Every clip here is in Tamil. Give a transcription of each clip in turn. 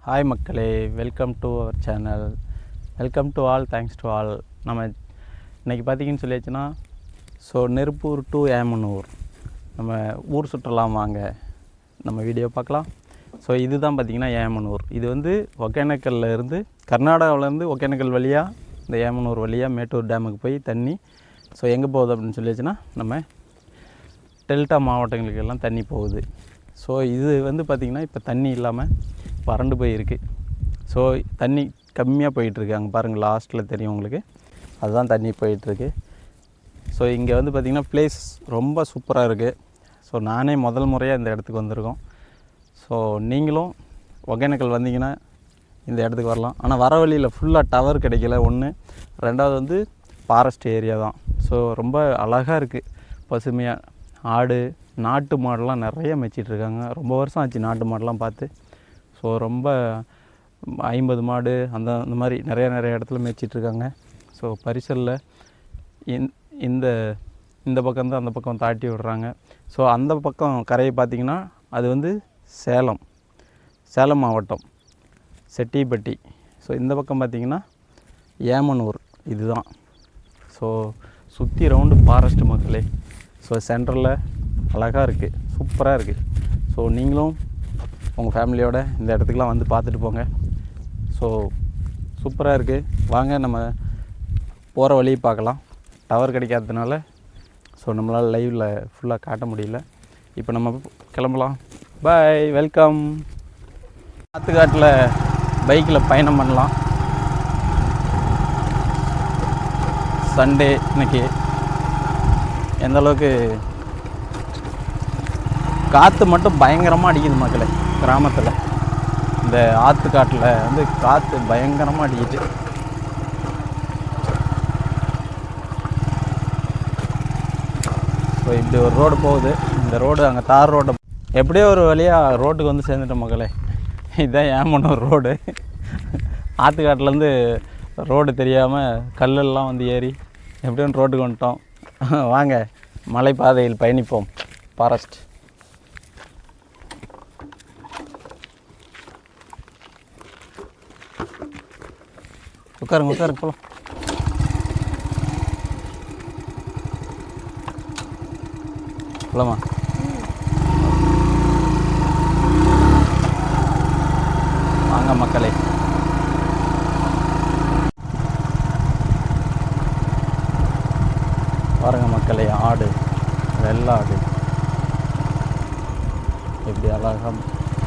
ஹாய் மக்களே, welcome to our channel. Welcome to all, thanks to all. நம்ம இன்றைக்கி பார்த்திங்கன்னு சொல்லியாச்சுன்னா, நெருப்பூர் டு ஏமனூர் நம்ம ஊர் சுற்றலாம் வாங்க, நம்ம வீடியோ பார்க்கலாம். இதுதான் பார்த்திங்கன்னா ஏமனூர். இது வந்து ஒகேனக்கல்ல இருந்து, கர்நாடகாவிலேருந்து ஒகேனக்கல் வழியாக இந்த ஏமனூர் வழியாக மேட்டூர் டேமுக்கு போய் தண்ணி எங்கே போகுது அப்படின்னு சொல்லியாச்சுன்னா, நம்ம டெல்டா மாவட்டங்களுக்கெல்லாம் தண்ணி போகுது. இது வந்து பார்த்திங்கன்னா இப்போ தண்ணி இல்லாமல் வறண்டு போயிருக்கு. தண்ணி கம்மியாக போயிட்டுருக்கு. அங்கே பாருங்கள், லாஸ்ட்டில் தெரியும் உங்களுக்கு, அதுதான் தண்ணி போயிட்டுருக்கு. இங்கே வந்து பார்த்திங்கன்னா ப்ளேஸ் ரொம்ப சூப்பராக இருக்குது. நானே முதல் முறையாக இந்த இடத்துக்கு வந்திருக்கோம். நீங்களும் ஒகேனக்கல் வந்தீங்கன்னா இந்த இடத்துக்கு வரலாம். ஆனால் வர வழியில் ஃபுல்லாக டவர் கிடைக்கல ஒன்று, ரெண்டாவது வந்து ஃபாரஸ்ட் ஏரியா தான். ரொம்ப அழகாக இருக்குது, பசுமையாக. ஆடு, நாட்டு மாடெலாம் நிறைய மேய்ச்சிட்ருக்காங்க. ரொம்ப வருஷம் ஆச்சு நாட்டு மாடெலாம் பார்த்து. ரொம்ப 50 மாடு அந்த மாதிரி நிறைய இடத்துல மேய்ச்சிட்ருக்காங்க. பரிசலில் இந்த பக்கம்தான் அந்த பக்கம் தாட்டி விடுறாங்க. அந்த பக்கம் கரையை பார்த்திங்கன்னா அது வந்து சேலம் மாவட்டம் செட்டிப்பட்டி. இந்த பக்கம் பார்த்திங்கன்னா ஏமனூர். இதுதான் சுற்றி ரவுண்டு ஃபாரஸ்ட் மக்களே. சென்டரில் அழகாக இருக்குது, சூப்பராக இருக்குது. நீங்களும் உங்கள் ஃபேமிலியோடு இந்த இடத்துக்குலாம் வந்து பார்த்துட்டு போங்க. சூப்பராக இருக்குது. வாங்க நம்ம போகிற வழி பார்க்கலாம். டவர் கிடைக்காததுனால நம்மளால் லைவில் ஃபுல்லாக காட்ட முடியல. இப்போ நம்ம கிளம்பலாம். பாய், வெல்கம். ஆற்றுக்காட்டில் பைக்கில் பயணம் பண்ணலாம். சண்டே இன்னைக்கு எந்தளவுக்கு காற்று மட்டும் பயங்கரமாக அடிக்குது மக்களே. கிராமத்தில் இந்த ஆற்றுக்காட்டில் வந்து காற்று பயங்கரமாக அடிக்குது. இப்படி ஒரு ரோடு போகுது. இந்த ரோடு அங்கே தார் ரோடு, எப்படியோ ஒரு வழியாக ரோட்டுக்கு வந்து சேர்ந்துட்டோம் மக்களே. இதுதான் ஏமனூர் ரோடு. ஆற்றுக்காட்டிலேருந்து ரோடு தெரியாமல் கல்லெல்லாம் வந்து ஏறி எப்படியும் ரோட்டுக்கு வந்துட்டோம். வாங்க மலைப்பாதையில் பயணிப்போம். ஃபாரஸ்ட் உட்காருங்க போகலாம். போலாமா? வாங்க மக்களே. பாருங்க மக்களே, ஆடு, வெள்ளாடு எப்படி அழகாக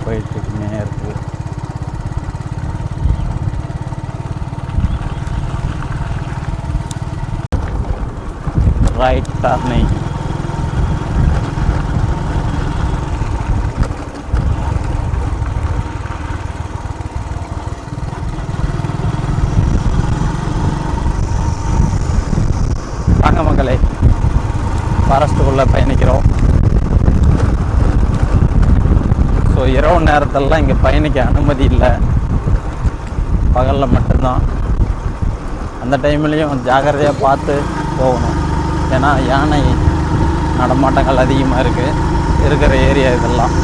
போயிட்டுருக்கு நேரத்துக்கு. Right turning. வாங்க மக்களே, ஃபாரஸ்ட்டுக்குள்ளே பயணிக்கிறோம். இரவு நேரத்திலலாம் இங்கே பயணிக்க அனுமதி இல்லை, பகலில் மட்டும்தான். அந்த டைம்லேயும் ஜாக்கிரதையாக பார்த்து போகணும். ஏன்னா யானை நடமாட்டங்கள் அதிகமாக இருக்கிற ஏரியா இதெல்லாம்.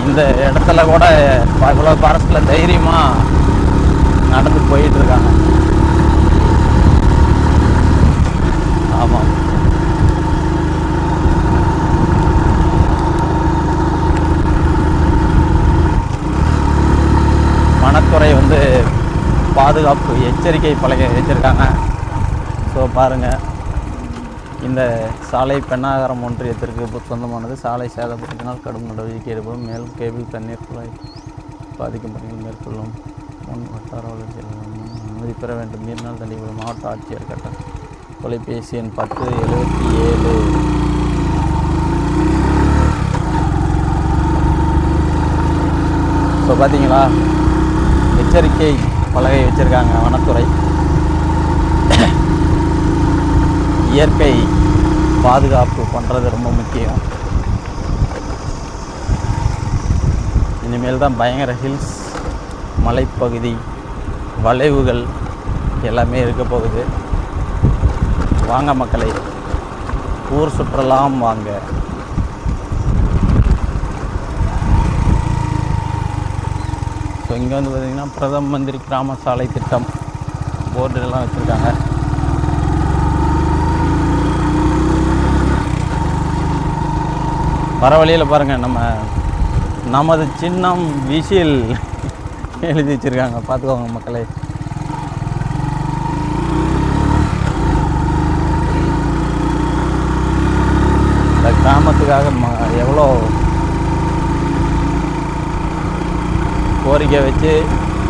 இந்த இடத்துல கூட இவ்வளோ ஃபாரஸ்ட்டில் தைரியமாக நடந்து போயிட்டுருக்காங்க. ஆமாம், வனத்துறை வந்து பாதுகாப்பு எச்சரிக்கை பலகை வச்சுருக்காங்க. பாருங்கள், இந்த சாலை பெண்ணாகரம் ஒன்றியத்திற்கு சொந்தமானது. சாலை சேதப்படுத்தினால் கடும் நடவடிக்கை எடுப்போம். மேலும் கேபிள் தண்ணீர் குழாய் பாதிக்கும் பணிகள் மேற்கொள்ளும். முன் வட்டார வளர்ச்சி அனுமதி பெற வேண்டும். மீறினால் தண்டிக்கப்படும். மாவட்ட ஆட்சியர் கட்டம். தொலைபேசி எண் 1077. பார்த்தீங்களா, எச்சரிக்கை பலகை வச்சுருக்காங்க வனத்துறை. இயற்கை பாதுகாப்பு பண்ணுறது ரொம்ப முக்கியம். இனிமேல் தான் பயங்கர ஹில்ஸ், மலைப்பகுதி, வளைவுகள் எல்லாமே இருக்க போகுது. வாங்க மக்களை, ஊர் சுற்றலாம் வாங்க. ஸோ இங்கே வந்து பார்த்திங்கன்னா பிரதம மந்திரி கிராம சாலை திட்டம் போர்டுலாம் வச்சுருக்காங்க. வர வழியில் பாருங்கள், நமது சின்னம் விசில் எழுதி வச்சுருக்காங்க. பார்த்துக்கோங்க மக்களே. இந்த கிராமத்துக்காக எவ்வளோ கோரிக்கை வச்சு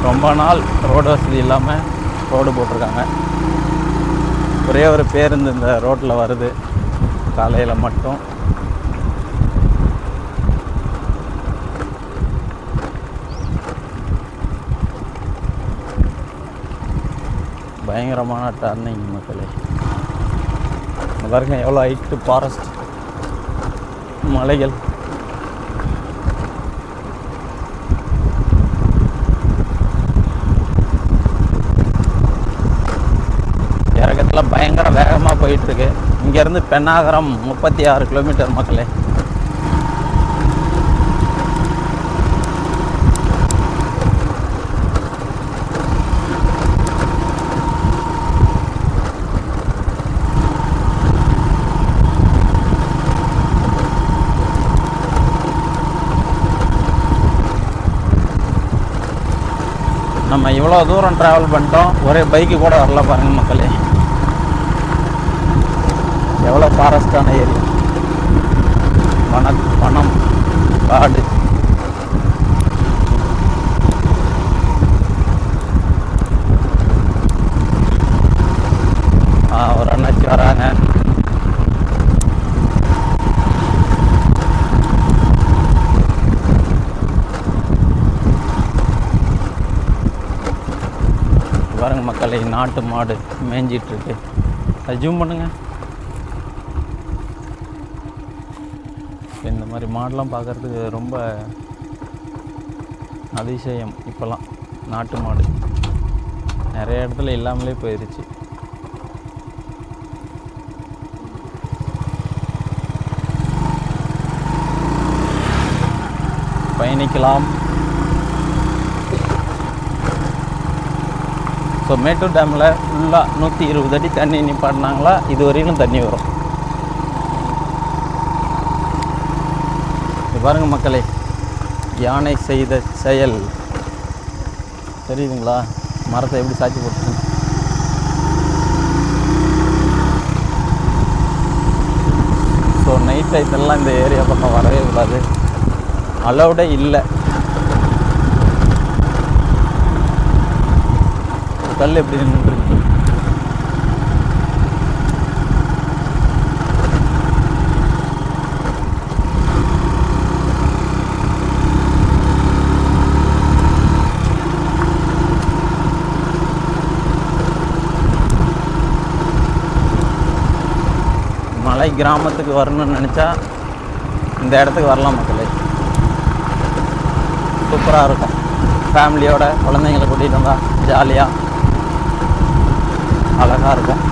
ரொம்ப நாள் ரோடு வசதி இல்லாமல் ரோடு போட்டிருக்காங்க. ஒரே ஒரு பேருந்து இந்த ரோட்டில் வருது காலையில் மட்டும். பயங்கரமான டர்னிங் மக்களே. பாருங்க எவ்வளோ ஹைட்டு ஃபாரஸ்ட், மலைகள். இறக்கத்தில் பயங்கர வேகமாக போயிட்டுருக்கு. இங்கேருந்து பெண்ணாகரம் 36 கிலோமீட்டர் மக்களே. நம்ம இவ்வளோ தூரம் ட்ராவல் பண்ணிட்டோம், ஒரே பைக்கு கூட வரல பாருங்கள் மக்களே. எவ்வளோ ஃபாரஸ்டான ஏரியா, வனம், காடு. ஒரு அண்ணாச்சி வராங்க. பாருங்க மக்களை, நாட்டு மாடு மேய்ஞ்சிட்ருக்கு. அது ஜூம் பண்ணுங்க. இந்த மாதிரி மாடெலாம் பார்க்குறதுக்கு ரொம்ப அதிசயம். இப்போல்லாம் நாட்டு மாடு நிறைய இடத்துல இல்லாமலே போயிடுச்சு. பயணிக்கலாம். ஸோ மேட்டூர் டேமில் ஃபுல்லாக 120 அடி தண்ணி நிப்பாட்டினாங்களா, இது வரையிலும் தண்ணி வரும். இது பாருங்கள் மக்களே, யானை செய்த செயல் தெரியுதுங்களா? மரத்தை எப்படி சாட்சி போட்டு. ஸோ நைட் டைத்தெல்லாம் இந்த ஏரியா பக்கம் வரவே கூடாது, அலௌடே இல்லை. கல் எப்படி நின்றுருக்கு. மலை கிராமத்துக்கு வரணும்னு நினச்சா இந்த இடத்துக்கு வரலாம் மக்களே. சூப்பராக இருக்கும். ஃபேமிலியோட குழந்தைங்களை கூட்டிகிட்டு வந்தால் ஜாலியாக அழகாக இருக்கும்.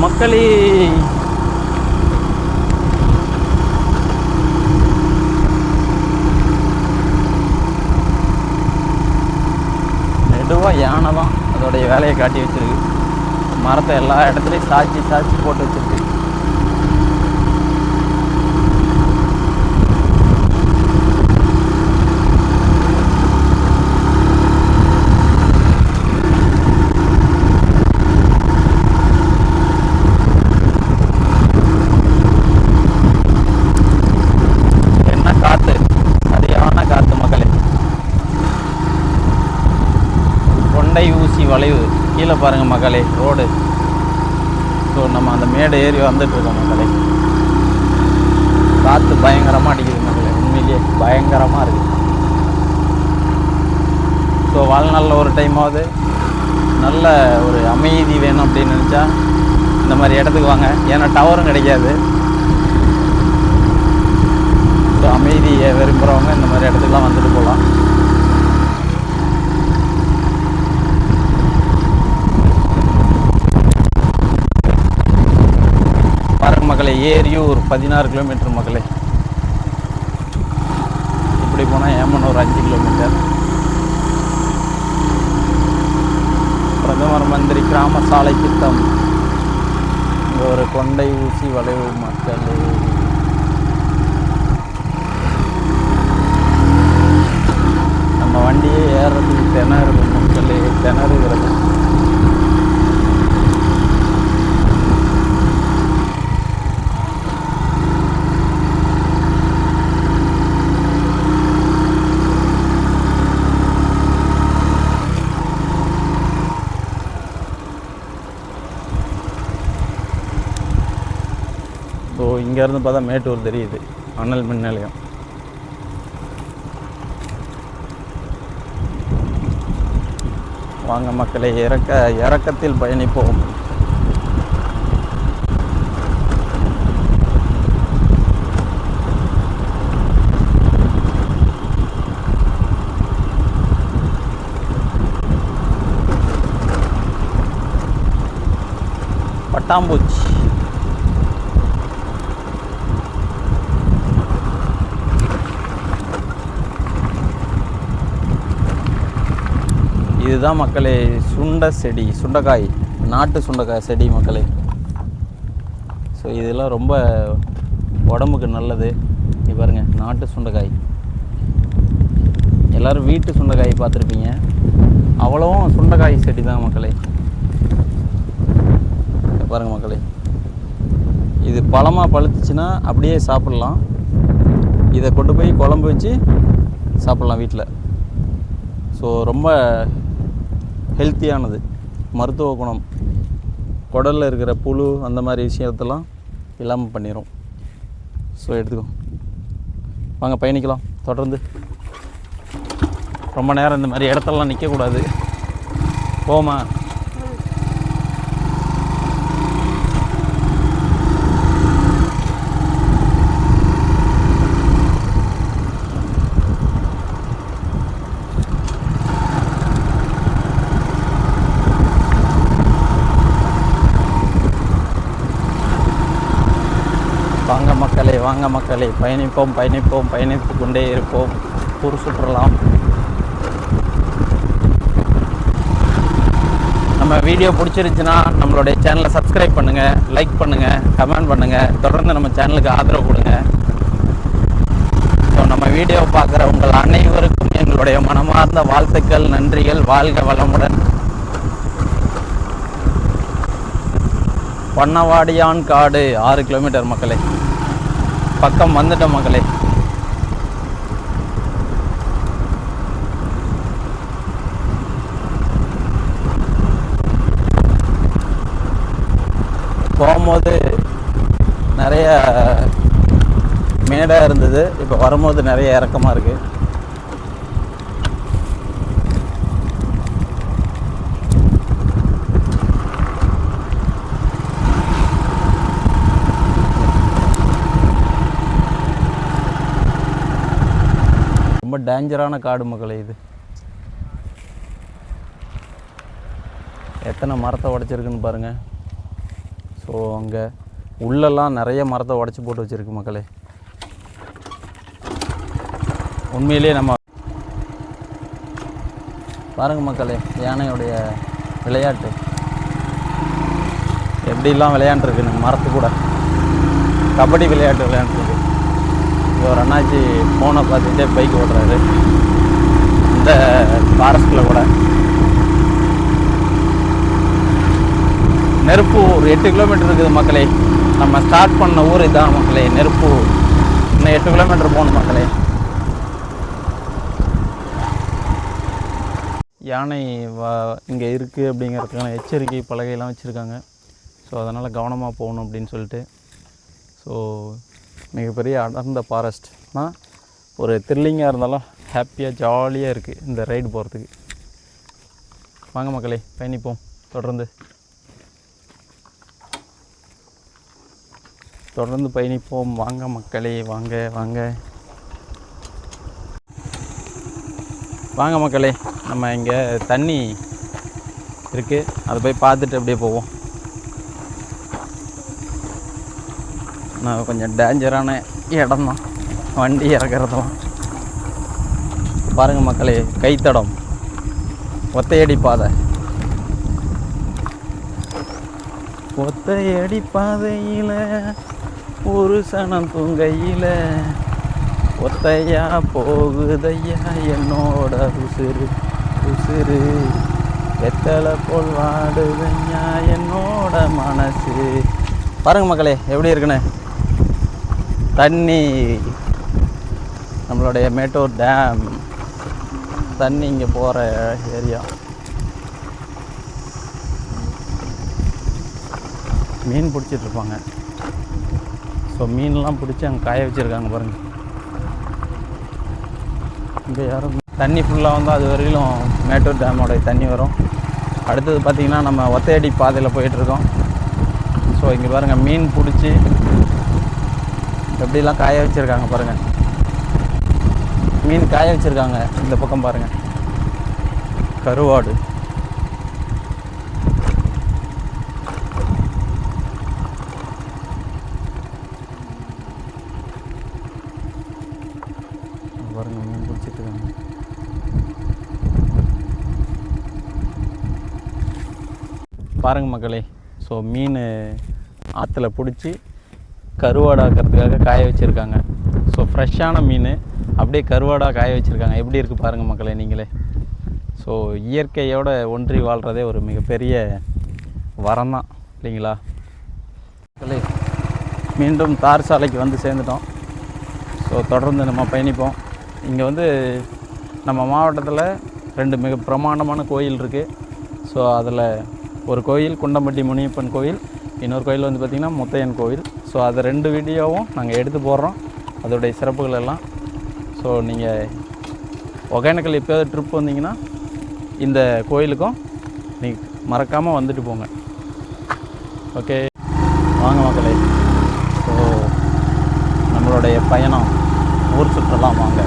மக்களே, நெடுவாக யானை தான் அதோடைய வேலையை காட்டி வச்சிருக்கு. மரத்தை எல்லா இடத்துலையும் சாட்சி போட்டு வச்சிருக்கு. வளைவு. கீழே பாருங்கள் மக்களே ரோடு. ஸோ நம்ம அந்த மேடை ஏறி வந்துட்டுருக்கோம் மக்களே. காற்று பயங்கரமாக அடிக்குது மக்களே, உண்மையிலேயே பயங்கரமாக இருக்குது. ஸோ வாழ்நாளில் ஒரு டைமாவது நல்ல ஒரு அமைதி வேணும் அப்படின்னு நினச்சா இந்த மாதிரி இடத்துக்கு வாங்க. ஏன்னா டவரும் கிடைக்காது. ஸோ அமைதியை விரும்புகிறவங்க இந்த மாதிரி இடத்துக்குலாம் வந்துட்டு போகலாம். பாருங்க மக்களே, ஏரியூர் 16 கிலோமீட்டர் மக்களே. இப்படி போனால் ஏமனூர் 5 கிலோமீட்டர். பிரதமர் மந்திரி கிராம சாலை திட்டம். இங்கே ஒரு கொண்டை ஊசி வளைவு மக்களே. நம்ம வண்டியே ஏறுறதுக்கு திணறுது மக்களே, திணறுகிறது. ஸோ இங்கேருந்து பார்த்தா மேட்டூர் தெரியுது, அனல் மின் நிலையம். வாங்க மக்களை, இறக்கத்தில் பயணிப்போம். பட்டாம்பூச்சி. இதுதான் மக்களே சுண்டை செடி, சுண்டைக்காய், நாட்டு சுண்டைக்காய் செடி மக்களே. ஸோ இதெல்லாம் ரொம்ப உடம்புக்கு நல்லது. இது பாருங்கள், நாட்டு சுண்டைக்காய். எல்லோரும் வீட்டு சுண்டைக்காய் பார்த்துருப்பீங்க, அவ்வளவும் சுண்டைக்காய் செடி தான் மக்களே. பாருங்கள் மக்களே, இது பழமாக பழுத்துச்சுன்னா அப்படியே சாப்பிட்லாம். இதை கொண்டு போய் குழம்பு வச்சு சாப்பிட்லாம் வீட்டில். ஸோ ரொம்ப ஹெல்த்தியானது, மருத்துவ குணம். குடலில் இருக்கிற புழு அந்த மாதிரி விஷயத்தெல்லாம் இல்லாமல் பண்ணிடும். ஸோ எடுத்துக்கோ, வாங்க பயணிக்கலாம் தொடர்ந்து. ரொம்ப நேரம் இந்த மாதிரி இடத்தெல்லாம் நிற்கக்கூடாது. போமா. வாங்க மக்களே, பயணிப்போம் பயணிப்போம், பயணித்து கொண்டே இருப்போம், ஊர் சுற்றலாம். நம்ம வீடியோ பிடிச்சிருந்துச்சுன்னா நம்மளுடைய சேனலை சப்ஸ்கிரைப் பண்ணுங்கள், லைக் பண்ணுங்கள், கமெண்ட் பண்ணுங்கள். தொடர்ந்து நம்ம சேனலுக்கு ஆதரவு கொடுங்க. ஸோ நம்ம வீடியோ பார்க்குற உங்கள் அனைவருக்கும் எங்களுடைய மனமார்ந்த வாழ்த்துக்கள், நன்றிகள். வாழ்க வளமுடன். பண்ணவாடியான் காடு 6 கிலோமீட்டர் மக்களே. பக்கம் வந்துட்டோம் மக்களே. போகும்போது நிறைய மேடாக இருந்தது, இப்போ வரும்போது நிறைய இறக்கமாக இருக்குது. ரொம்ப டேஞ்சரான காடு மக்களே. இது எத்தனை மரத்தை உடைச்சிருக்குன்னு பாருங்கள். ஸோ அங்கே உள்ளெல்லாம் நிறைய மரத்தை உடச்சி போட்டு வச்சுருக்கு மக்களே. உண்மையிலேயே நம்ம பாருங்கள் மக்களே, யானையுடைய விளையாட்டு எப்படிலாம் விளையாண்டுருக்குன்னு. மரத்து கூட கபடி விளையாட்டு விளையாண்டுருக்கு. ஒரு அண்ணாச்சி ஃபோனை பார்த்துட்டே பைக் ஓட்டுறாரு இந்த ஃபாரஸ்ட்டில் கூட. நெருப்பூர் 8 கிலோமீட்டர் இருக்குது மக்களே. நம்ம ஸ்டார்ட் பண்ண ஊர் இதுதான் மக்களே, நெருப்பூர். இன்னும் 8 கிலோமீட்டர் போகணும் மக்களே. யானை இங்கே இருக்குது அப்படிங்கிறதுக்கான எச்சரிக்கை பலகையெல்லாம் வச்சுருக்காங்க. ஸோ அதனால் கவனமாக போகணும் அப்படின்னு சொல்லிட்டு. ஸோ மிகப்பெரிய அடர்ந்த ஃபாரஸ்ட்னால் ஒரு த்ரில்லிங்காக இருந்தாலும் ஹாப்பியாக ஜாலியாக இருக்குது இந்த ரைடு போகிறதுக்கு. வாங்க மக்களே, பயணிப்போம். தொடர்ந்து பயணிப்போம். வாங்க மக்களே, வாங்க வாங்க வாங்க மக்களே. நம்ம இங்கே தண்ணி இருக்குது, அதை போய் பார்த்துட்டு அப்படியே போவோம். நான் கொஞ்சம் டேஞ்சரான இடம் தான் வண்டி இறக்குறதெல்லாம். பாருங்கள் மக்களே, கைத்தடம், ஒத்தையடி பாதை. ஒத்தையடி பாதையில் ஒரு சனம் தூங்கையில் ஒத்தையா போகுதையா என்னோட உசுறு உசுறு வெத்தலை போல் வாடுதையா என்னோட மனசு. பாருங்க மக்களே எப்படி இருக்குன்னு. தண்ணி, நம்மளுடைய மேட்டூர் டேம் தண்ணி இங்கே போகிற ஏரியா. மீன் பிடிச்சிட்ருப்பாங்க. ஸோ மீன்லாம் பிடிச்சி அங்கே காய வச்சுருக்காங்க பாருங்கள். இங்கே யாரும் தண்ணி ஃபுல்லாக வந்து அது வரையிலும் மேட்டூர் டேமோடைய தண்ணி வரும். அடுத்தது பார்த்திங்கன்னா நம்ம ஒத்தையடி பாதையில் போயிட்டுருக்கோம். ஸோ இங்கே பாருங்கள், மீன் பிடிச்சி எப்படிலாம் காய வச்சுருக்காங்க பாருங்கள். மீன் காய வச்சுருக்காங்க. இந்த பக்கம் பாருங்கள், கருவாடு. பாருங்க, மீன் பிடிச்சிட்டு இருக்காங்க. பாருங்க மக்களே, ஸோ மீன் ஆற்றுல பிடிச்சி கருவாடாக்கிறதுக்காக காய வச்சுருக்காங்க. ஸோ ஃப்ரெஷ்ஷான மீன் அப்படியே கருவாடாக காய வச்சுருக்காங்க. எப்படி இருக்குது பாருங்கள் மக்களே நீங்களே. ஸோ இயற்கையோடு ஒன்றி வாழ்கிறதே ஒரு மிகப்பெரிய வரம் தான் இல்லைங்களா மக்களே. மீண்டும் தார் சாலைக்கு வந்து சேர்ந்துட்டோம். ஸோ தொடர்ந்து நம்ம பயணிப்போம். இங்கே வந்து நம்ம மாவட்டத்தில் 2 மிக பிரமாண்டமான கோயில் இருக்குது. ஸோ அதில் ஒரு கோயில் குண்டம்பட்டி முனியப்பன் கோயில், இன்னொரு கோயில் வந்து பார்த்திங்கன்னா முத்தையன் கோயில். ஸோ அது 2 வீடியோவும் நாங்கள் எடுத்து போடுறோம், அதோடைய சிறப்புகள் எல்லாம். ஸோ நீங்கள் ஒகேனக்கல் எப்போயாவது ட்ரிப் வந்தீங்கன்னா இந்த கோயிலுக்கும் நீங்கள் மறக்காமல் வந்துட்டு போங்க. ஓகே வாங்க மக்களே. ஸோ நம்மளுடைய பயணம் ஊர் சுற்றலாம் வாங்க.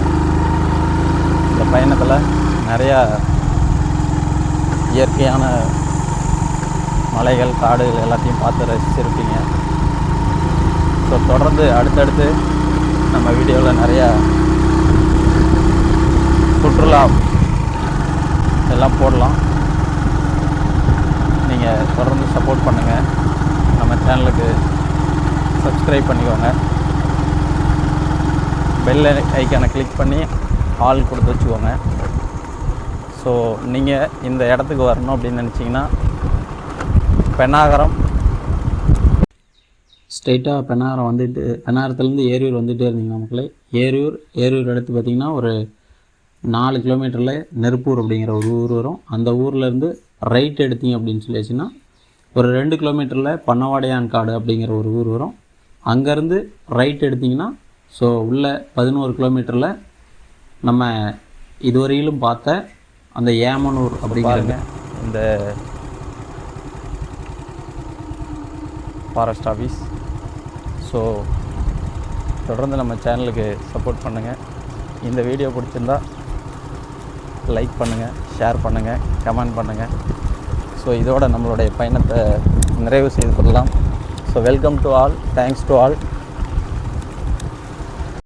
இந்த பயணத்தில் நிறையா இயற்கையான மலைகள், காடுகள் எல்லாத்தையும் பார்த்து ரசிச்சிருப்பீங்க. ஸோ தொடர்ந்து அடுத்தடுத்து நம்ம வீடியோவில் நிறையா சுற்றுலா எல்லாம் போடலாம். நீங்கள் தொடர்ந்து சப்போர்ட் பண்ணுங்கள். நம்ம சேனலுக்கு சப்ஸ்கிரைப் பண்ணிக்கோங்க. பெல் ஐக்கானை கிளிக் பண்ணி ஆல் கொடுத்து வச்சுக்கோங்க. ஸோ நீங்கள் இந்த இடத்துக்கு வரணும் அப்படின்னு நினச்சிங்கன்னா பெண்ணாகரம் ஸ்ட்ரெயிட்டாக பெண்ணாகரம் வந்துட்டு பெண்ணாகரத்துலேருந்து ஏரியூர் வந்துகிட்டே இருந்தீங்கன்னா மக்களே, ஏரியூர் எடுத்து பார்த்திங்கன்னா ஒரு 4 கிலோமீட்டரில் நெருப்பூர் அப்படிங்கிற ஒரு ஊர் வரும். அந்த ஊர்லேருந்து ரைட் எடுத்தீங்க அப்படின்னு சொல்லியாச்சுன்னா ஒரு 2 கிலோமீட்டரில் பண்ணவாடையான் காடு அப்படிங்கிற ஒரு ஊர் வரும். அங்கேருந்து ரைட் எடுத்திங்கன்னா ஸோ உள்ள 11 கிலோமீட்டரில் நம்ம இதுவரையிலும் பார்த்த அந்த ஏமனூர் அப்படிங்கிறங்க இந்த ஃபாரஸ்ட் ஆஃபீஸ். ஸோ தொடர்ந்து நம்ம சேனலுக்கு சப்போர்ட் பண்ணுங்கள். இந்த வீடியோ பிடிச்சிருந்தா லைக் பண்ணுங்கள், ஷேர் பண்ணுங்கள், கமெண்ட் பண்ணுங்கள். ஸோ இதோட நம்மளுடைய பயணத்தை நிறைவு செய்து கொள்ளலாம். So welcome to all, thanks to all.